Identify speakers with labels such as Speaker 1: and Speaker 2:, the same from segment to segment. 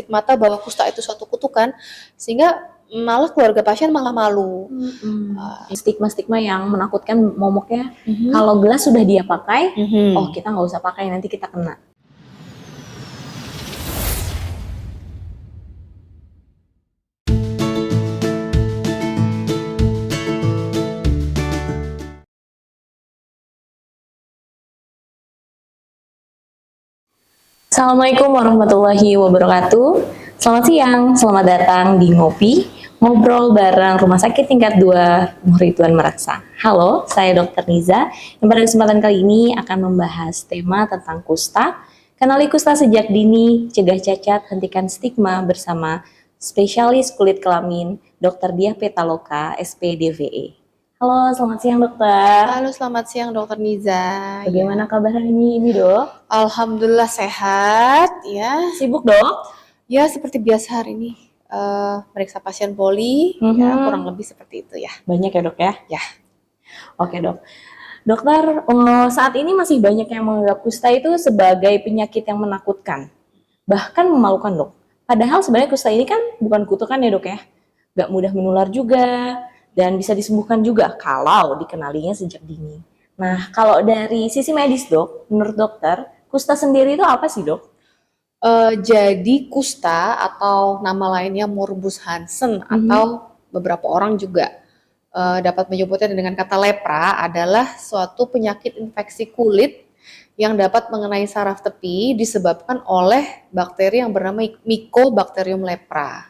Speaker 1: stigmata bahwa kusta itu suatu kutukan, sehingga malah keluarga pasien malah malu.
Speaker 2: Stigma-stigma yang menakutkan momoknya,
Speaker 1: Mhm.
Speaker 2: kalau gelas sudah dia pakai,
Speaker 1: Mhm.
Speaker 2: oh kita nggak usah pakai, nanti kita kena. Assalamualaikum warahmatullahi wabarakatuh. Selamat siang, selamat datang di Ngopi, ngobrol bareng Rumah Sakit Tingkat 2 Muhridwan Meraksa. Halo, saya Dr. Niza, yang pada kesempatan kali ini akan membahas tema tentang kusta. Kenali kusta sejak dini, cegah cacat, hentikan stigma bersama spesialis kulit kelamin Dr. Diah Petaloka, SPDVE. Halo, selamat siang dokter.
Speaker 1: Halo, selamat siang Dokter Niza.
Speaker 2: Bagaimana kabar hari ini dok?
Speaker 1: Alhamdulillah sehat ya.
Speaker 2: Sibuk dok?
Speaker 1: Ya seperti biasa hari ini meriksa pasien poli, ya kurang lebih seperti itu ya.
Speaker 2: Banyak ya dok ya?
Speaker 1: Ya.
Speaker 2: Oke dok. Dokter, saat ini masih banyak yang menganggap kusta itu sebagai penyakit yang menakutkan, bahkan memalukan dok. Padahal sebenarnya kusta ini kan bukan kutukan ya dok ya, nggak mudah menular juga, dan bisa disembuhkan juga kalau dikenalinya sejak dini. Nah, kalau dari sisi medis dok, menurut dokter, kusta sendiri itu apa sih dok?
Speaker 1: Jadi kusta atau nama lainnya morbus Hansen atau beberapa orang juga dapat menyebutnya dengan kata lepra adalah suatu penyakit infeksi kulit yang dapat mengenai saraf tepi disebabkan oleh bakteri yang bernama Mycobacterium lepra.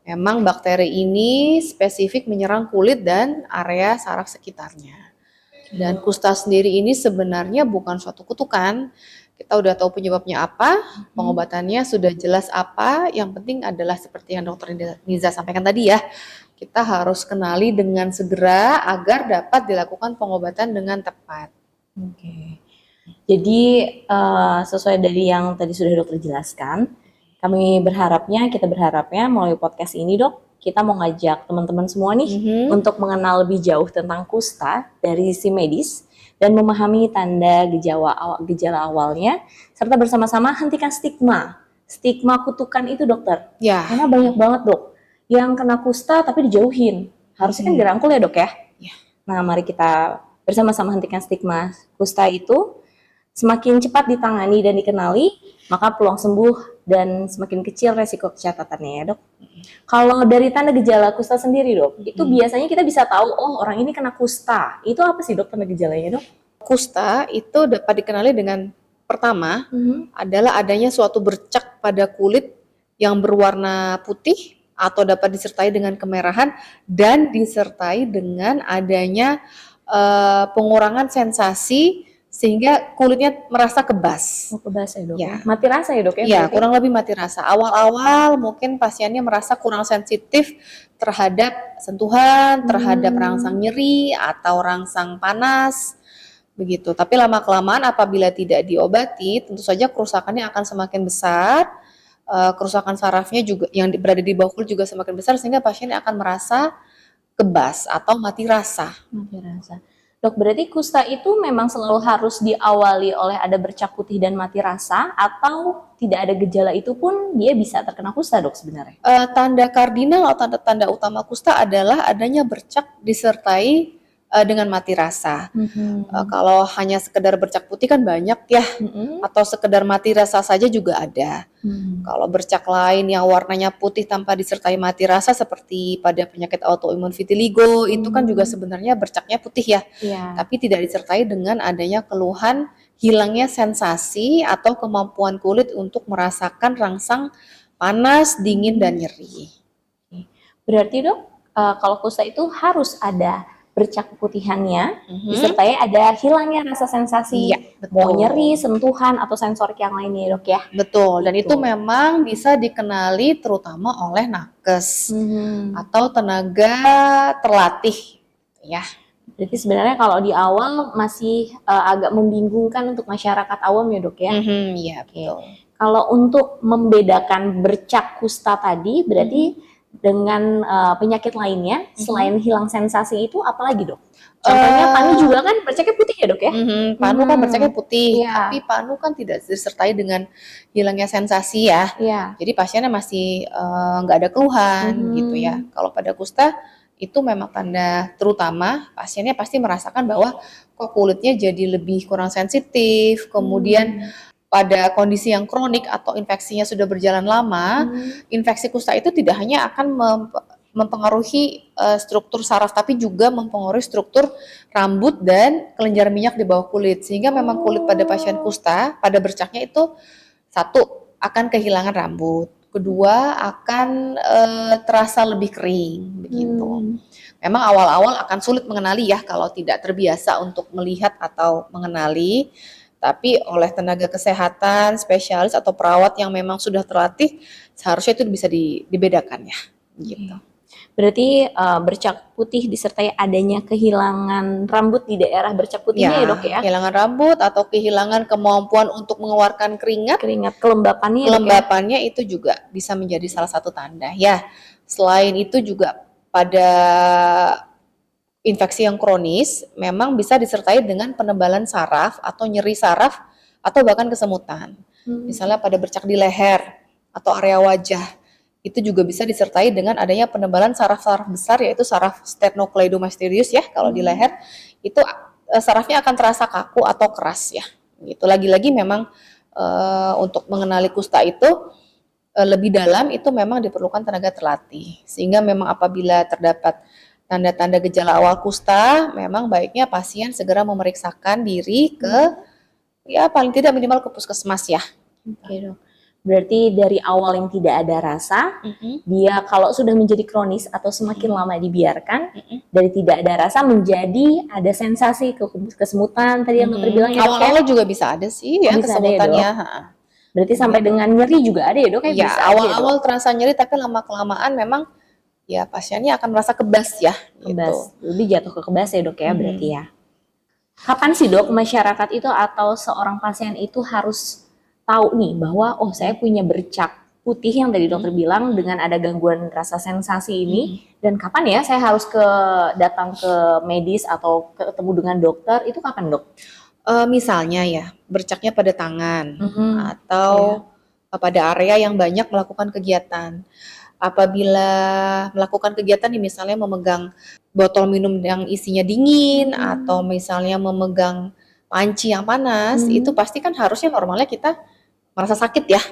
Speaker 1: Memang bakteri ini spesifik menyerang kulit dan area saraf sekitarnya. Dan kusta sendiri ini sebenarnya bukan suatu kutukan. Kita udah tahu penyebabnya apa, pengobatannya sudah jelas apa, yang penting adalah seperti yang Dokter Niza sampaikan tadi ya, kita harus kenali dengan segera agar dapat dilakukan pengobatan dengan tepat.
Speaker 2: Oke. Jadi sesuai dari yang tadi sudah dokter jelaskan, kita berharapnya melalui podcast ini dok, kita mau ngajak teman-teman semua nih untuk mengenal lebih jauh tentang kusta dari sisi medis dan memahami tanda gejala awalnya, serta bersama-sama hentikan stigma kutukan itu dokter.
Speaker 1: Ya.
Speaker 2: Karena banyak banget dok yang kena kusta tapi dijauhin. Harusnya kan dirangkul ya dok ya. Nah mari kita bersama-sama hentikan stigma kusta itu. Semakin cepat ditangani dan dikenali, maka peluang sembuh dan semakin kecil resiko kecatatannya ya dok. Kalau dari tanda gejala kusta sendiri dok, itu biasanya kita bisa tahu, oh orang ini kena kusta. Itu apa sih dok tanda gejalanya dok?
Speaker 1: Kusta itu dapat dikenali dengan pertama adalah adanya suatu bercak pada kulit yang berwarna putih atau dapat disertai dengan kemerahan dan disertai dengan adanya pengurangan sensasi sehingga kulitnya merasa kebas.
Speaker 2: Kebas ya dok?
Speaker 1: Ya.
Speaker 2: Mati rasa ya dok ya?
Speaker 1: Iya, kurang lebih mati rasa. Awal-awal mungkin pasiennya merasa kurang sensitif terhadap sentuhan, terhadap rangsang nyeri atau rangsang panas, begitu. Tapi lama-kelamaan apabila tidak diobati, tentu saja kerusakannya akan semakin besar. Kerusakan sarafnya juga yang berada di bawah kulit juga semakin besar sehingga pasiennya akan merasa kebas atau mati rasa.
Speaker 2: Mati rasa. Dok, berarti kusta itu memang selalu harus diawali oleh ada bercak putih dan mati rasa, atau tidak ada gejala itu pun dia bisa terkena kusta dok sebenarnya?
Speaker 1: Tanda kardinal atau tanda-tanda utama kusta adalah adanya bercak disertai dengan mati rasa. Kalau hanya sekedar bercak putih kan banyak ya, atau sekedar mati rasa saja juga ada. Kalau bercak lain yang warnanya putih tanpa disertai mati rasa seperti pada penyakit autoimun vitiligo itu kan juga sebenarnya bercaknya putih ya, tapi tidak disertai dengan adanya keluhan hilangnya sensasi atau kemampuan kulit untuk merasakan rangsang panas, dingin, dan nyeri.
Speaker 2: Berarti dok, kalau kusta itu harus ada bercak keputihannya, disertai ada hilangnya rasa sensasi, mau nyeri, sentuhan, atau sensorik yang lainnya dok ya?
Speaker 1: Betul, dan itu memang bisa dikenali terutama oleh nakes atau tenaga terlatih ya.
Speaker 2: Berarti sebenarnya kalau di awal masih agak membingungkan untuk masyarakat awam ya dok ya?
Speaker 1: Iya betul.
Speaker 2: Kalau untuk membedakan bercak kusta tadi, berarti dengan penyakit lainnya selain hilang sensasi itu apalagi dok? Contohnya panu juga kan bercaknya putih ya dok ya?
Speaker 1: Panu kan bercaknya putih,
Speaker 2: Iya.
Speaker 1: tapi panu kan tidak disertai dengan hilangnya sensasi ya.
Speaker 2: Iya.
Speaker 1: Jadi pasiennya masih nggak ada keluhan gitu ya. Kalau pada kusta itu memang tanda terutama pasiennya pasti merasakan bahwa kok kulitnya jadi lebih kurang sensitif, kemudian pada kondisi yang kronik atau infeksinya sudah berjalan lama, infeksi kusta itu tidak hanya akan mempengaruhi struktur saraf tapi juga mempengaruhi struktur rambut dan kelenjar minyak di bawah kulit, sehingga memang kulit pada pasien kusta pada bercaknya itu satu akan kehilangan rambut, kedua akan terasa lebih kering begitu. Memang awal-awal akan sulit mengenali ya kalau tidak terbiasa untuk melihat atau mengenali, tapi oleh tenaga kesehatan, spesialis atau perawat yang memang sudah terlatih, seharusnya itu bisa dibedakan ya gitu.
Speaker 2: Berarti bercak putih disertai adanya kehilangan rambut di daerah bercak putihnya ya dok ya?
Speaker 1: Kehilangan rambut atau kehilangan kemampuan untuk mengeluarkan keringat,
Speaker 2: kelembapannya ya,
Speaker 1: kelembapannya itu juga bisa menjadi salah satu tanda ya. Selain itu juga pada infeksi yang kronis memang bisa disertai dengan penebalan saraf atau nyeri saraf atau bahkan kesemutan. Misalnya pada bercak di leher atau area wajah, itu juga bisa disertai dengan adanya penebalan saraf-saraf besar yaitu saraf sternocleidomastoideus ya. Kalau di leher itu sarafnya akan terasa kaku atau keras ya. Gitu. Lagi-lagi memang untuk mengenali kusta itu lebih dalam itu memang diperlukan tenaga terlatih. Sehingga memang apabila terdapat tanda-tanda gejala awal kusta, memang baiknya pasien segera memeriksakan diri ke ya paling tidak minimal ke puskesmas ya.
Speaker 2: Oke dok. Berarti dari awal yang tidak ada rasa, dia kalau sudah menjadi kronis atau semakin lama dibiarkan, dari tidak ada rasa menjadi ada sensasi kesemutan tadi yang dokter bilang ya dok ya?
Speaker 1: Awal-awal juga bisa ada sih ya
Speaker 2: bisa ada ya,
Speaker 1: kesemutannya.
Speaker 2: Berarti sampai dengan nyeri juga ada ya dok?
Speaker 1: Ya awal-awal terasa nyeri tapi lama-kelamaan memang ya pasiennya akan merasa kebas ya.
Speaker 2: Kebas, lebih jatuh ke kebas ya dok ya berarti ya. Kapan sih dok masyarakat itu atau seorang pasien itu harus tahu nih bahwa oh saya punya bercak putih yang tadi dokter bilang dengan ada gangguan rasa sensasi ini, dan kapan ya saya harus datang ke medis atau ketemu dengan dokter, itu kapan dok?
Speaker 1: Misalnya ya bercaknya pada tangan atau pada area yang banyak melakukan kegiatan. Apabila melakukan kegiatan nih misalnya memegang botol minum yang isinya dingin atau misalnya memegang panci yang panas, itu pasti kan harusnya normalnya kita merasa sakit ya.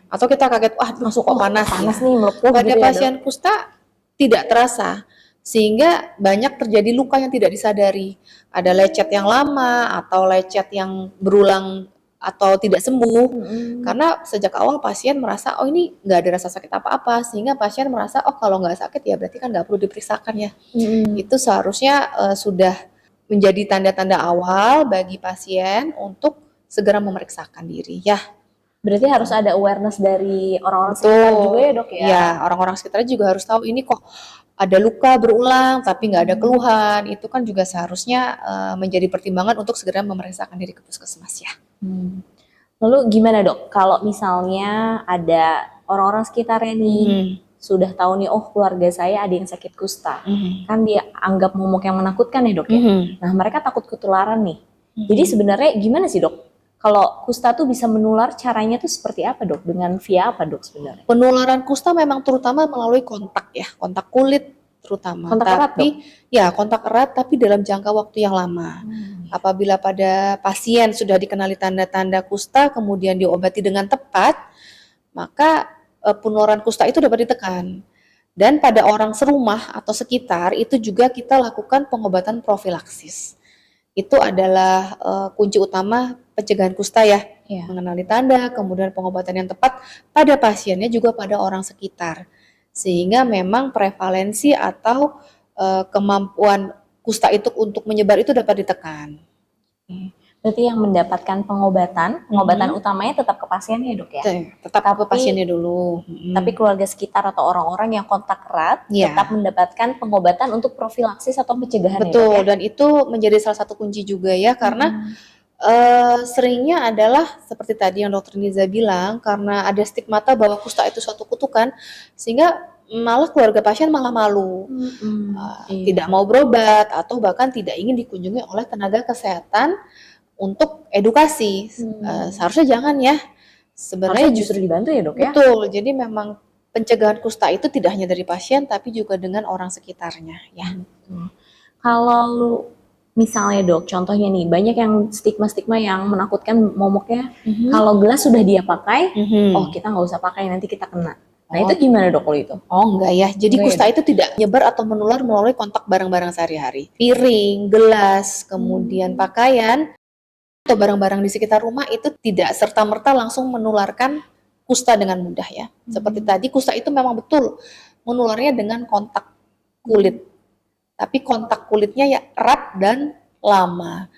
Speaker 1: Atau kita kaget, wah masuk kok panas
Speaker 2: nih melepuh
Speaker 1: pada
Speaker 2: gitu
Speaker 1: pasien kusta tidak terasa, sehingga banyak terjadi luka yang tidak disadari. Ada lecet yang lama atau lecet yang berulang atau tidak sembuh, karena sejak awal pasien merasa oh ini nggak ada rasa sakit apa-apa, sehingga pasien merasa oh kalau nggak sakit ya berarti kan nggak perlu diperiksakan ya. Itu seharusnya sudah menjadi tanda-tanda awal bagi pasien untuk segera memeriksakan diri ya.
Speaker 2: Berarti harus ada awareness dari orang-orang sekitar juga ya dok ya?
Speaker 1: Ya, orang-orang sekitar juga harus tahu ini kok ada luka berulang tapi nggak ada keluhan, itu kan juga seharusnya menjadi pertimbangan untuk segera memeriksakan diri ke puskesmas ya.
Speaker 2: Lalu gimana dok kalau misalnya ada orang-orang sekitarnya nih sudah tahu nih oh keluarga saya ada yang sakit kusta, kan dia anggap momok yang menakutkan ya dok ya. Nah mereka takut ketularan nih. Jadi sebenarnya gimana sih dok? Kalau kusta tuh bisa menular, caranya tuh seperti apa dok? Dengan via apa dok sebenarnya?
Speaker 1: Penularan kusta memang terutama melalui kontak ya, kontak kulit terutama.
Speaker 2: Kontak erat dok?
Speaker 1: Ya kontak erat tapi dalam jangka waktu yang lama. Apabila pada pasien sudah dikenali tanda-tanda kusta kemudian diobati dengan tepat, maka penularan kusta itu dapat ditekan. Dan pada orang serumah atau sekitar itu juga kita lakukan pengobatan profilaksis. Itu adalah kunci utama pencegahan kusta ya, mengenali tanda, kemudian pengobatan yang tepat pada pasiennya juga pada orang sekitar. Sehingga memang prevalensi atau kemampuan kusta itu untuk menyebar itu dapat ditekan.
Speaker 2: Berarti yang mendapatkan pengobatan utamanya tetap ke pasiennya dok ya?
Speaker 1: Tetap ke pasiennya dulu.
Speaker 2: Tapi keluarga sekitar atau orang-orang yang kontak erat tetap mendapatkan pengobatan untuk profilaksis atau pencegahan.
Speaker 1: Betul, dan itu menjadi salah satu kunci juga ya, karena seringnya adalah seperti tadi yang dokter Niza bilang, karena ada stigmata bahwa kusta itu suatu kutukan, sehingga malah keluarga pasien malah malu,
Speaker 2: Iya.
Speaker 1: tidak mau berobat atau bahkan tidak ingin dikunjungi oleh tenaga kesehatan untuk edukasi. Seharusnya jangan ya. Sebenarnya
Speaker 2: Harusnya justru dibantu ya dok ya?
Speaker 1: betul. Jadi memang pencegahan kusta itu tidak hanya dari pasien tapi juga dengan orang sekitarnya ya.
Speaker 2: Kalau misalnya dok, contohnya nih, banyak yang stigma-stigma yang menakutkan momoknya, kalau gelas sudah dia pakai, oh kita nggak usah pakai, nanti kita kena. Nah itu gimana dok kalau itu?
Speaker 1: Oh enggak ya, jadi
Speaker 2: Enggak ya,
Speaker 1: kusta itu tidak menyebar atau menular melalui kontak barang-barang sehari-hari. Piring, gelas, kemudian pakaian, atau barang-barang di sekitar rumah itu tidak serta-merta langsung menularkan kusta dengan mudah ya. Seperti tadi, kusta itu memang betul menularnya dengan kontak kulit. Tapi kontak kulitnya ya erat dan lama.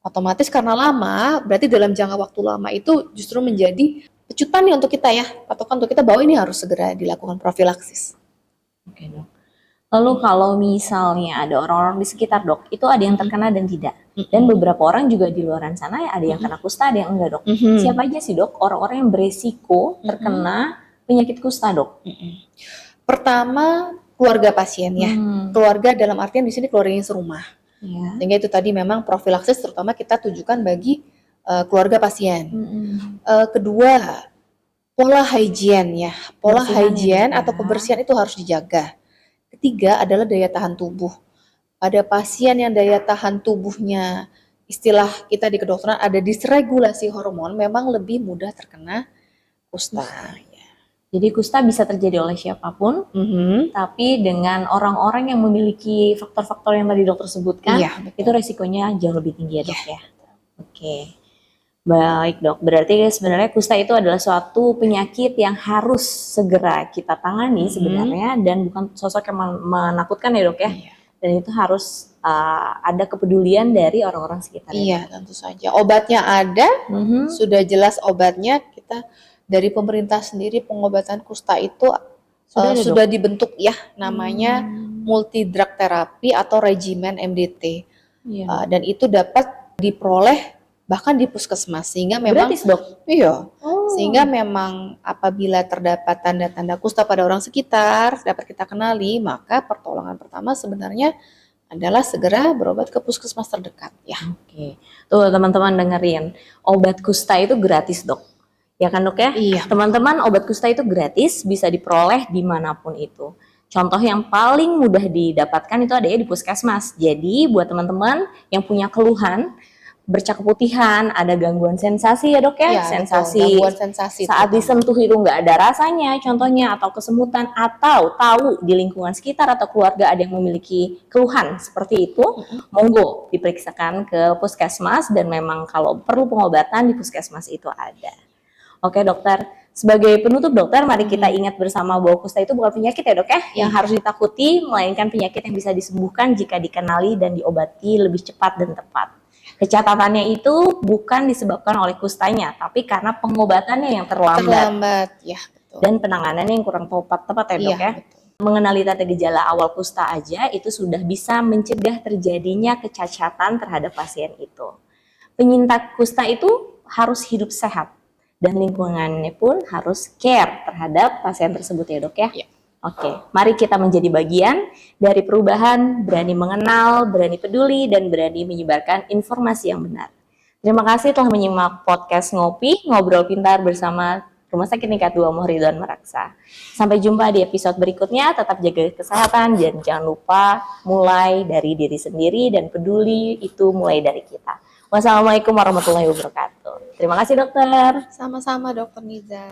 Speaker 1: Otomatis karena lama, berarti dalam jangka waktu lama itu justru menjadi pecutan nih untuk kita ya, patokan untuk kita bahwa ini harus segera dilakukan profilaksis.
Speaker 2: Oke dok. Lalu kalau misalnya ada orang-orang di sekitar dok, itu ada yang terkena dan tidak. Dan beberapa orang juga di luar sana ya ada yang kena kusta, ada yang enggak dok. Siapa aja sih dok orang-orang yang beresiko terkena penyakit kusta dok?
Speaker 1: Pertama, keluarga pasien ya. Keluarga dalam artian di sini keluarga yang serumah.
Speaker 2: Ya.
Speaker 1: Sehingga itu tadi memang profilaksis terutama kita tujukan bagi keluarga pasien. Kedua, pola higien ya. Pola higien atau kebersihan itu harus dijaga. Ketiga adalah daya tahan tubuh. Pada pasien yang daya tahan tubuhnya, istilah kita di kedokteran ada disregulasi hormon, memang lebih mudah terkena kusta.
Speaker 2: Jadi kusta bisa terjadi oleh siapapun, tapi dengan orang-orang yang memiliki faktor-faktor yang tadi dokter sebutkan, itu resikonya jauh lebih tinggi ya dok ya. Oke. Baik dok, berarti sebenarnya kusta itu adalah suatu penyakit yang harus segera kita tangani sebenarnya, dan bukan sosok yang menakutkan ya dok ya. Dan itu harus ada kepedulian dari orang-orang sekitar.
Speaker 1: Iya, tentu saja. Obatnya ada, sudah jelas obatnya. Kita dari pemerintah sendiri pengobatan kusta itu sudah dibentuk ya, namanya multi drug therapy atau regimen MDT. Dan itu dapat diperoleh bahkan di puskesmas, sehingga memang
Speaker 2: gratis dok?
Speaker 1: Iya. Sehingga memang apabila terdapat tanda-tanda kusta pada orang sekitar dapat kita kenali, maka pertolongan pertama sebenarnya adalah segera berobat ke puskesmas terdekat ya.
Speaker 2: Oke. Tuh teman-teman dengerin, obat kusta itu gratis dok. Ya kan dok ya?
Speaker 1: Iya.
Speaker 2: Teman-teman, obat kusta itu gratis, bisa diperoleh dimanapun itu. Contoh yang paling mudah didapatkan itu adanya di puskesmas. Jadi buat teman-teman yang punya keluhan bercak keputihan, ada gangguan sensasi ya dok ya, sensasi
Speaker 1: gangguan sensasi
Speaker 2: saat disentuh itu nggak ada rasanya contohnya, atau kesemutan, atau tahu di lingkungan sekitar atau keluarga ada yang memiliki keluhan seperti itu, monggo diperiksakan ke puskesmas, dan memang kalau perlu pengobatan di puskesmas itu ada. Oke dokter, sebagai penutup dokter, mari kita ingat bersama bahwa kusta itu bukan penyakit ya dok ya, yang harus ditakuti, melainkan penyakit yang bisa disembuhkan jika dikenali dan diobati lebih cepat dan tepat. Kecatatannya itu bukan disebabkan oleh kustanya, tapi karena pengobatannya yang terlambat
Speaker 1: ya, betul.
Speaker 2: Dan penanganannya yang kurang tepat ya dok ya. Betul. Mengenali tanda gejala awal kusta aja itu sudah bisa mencegah terjadinya kecacatan terhadap pasien itu. Penyintas kusta itu harus hidup sehat, dan lingkungannya pun harus care terhadap pasien tersebut ya dok ya. Oke, mari kita menjadi bagian dari perubahan, berani mengenal, berani peduli, dan berani menyebarkan informasi yang benar. Terima kasih telah menyimak podcast Ngopi, Ngobrol Pintar bersama Rumah Sakit Tingkat 2 Mohri Tuan Meraksa. Sampai jumpa di episode berikutnya, tetap jaga kesehatan, dan jangan lupa mulai dari diri sendiri, dan peduli itu mulai dari kita. Wassalamualaikum warahmatullahi wabarakatuh. Terima kasih dokter.
Speaker 1: Sama-sama Dokter Niza.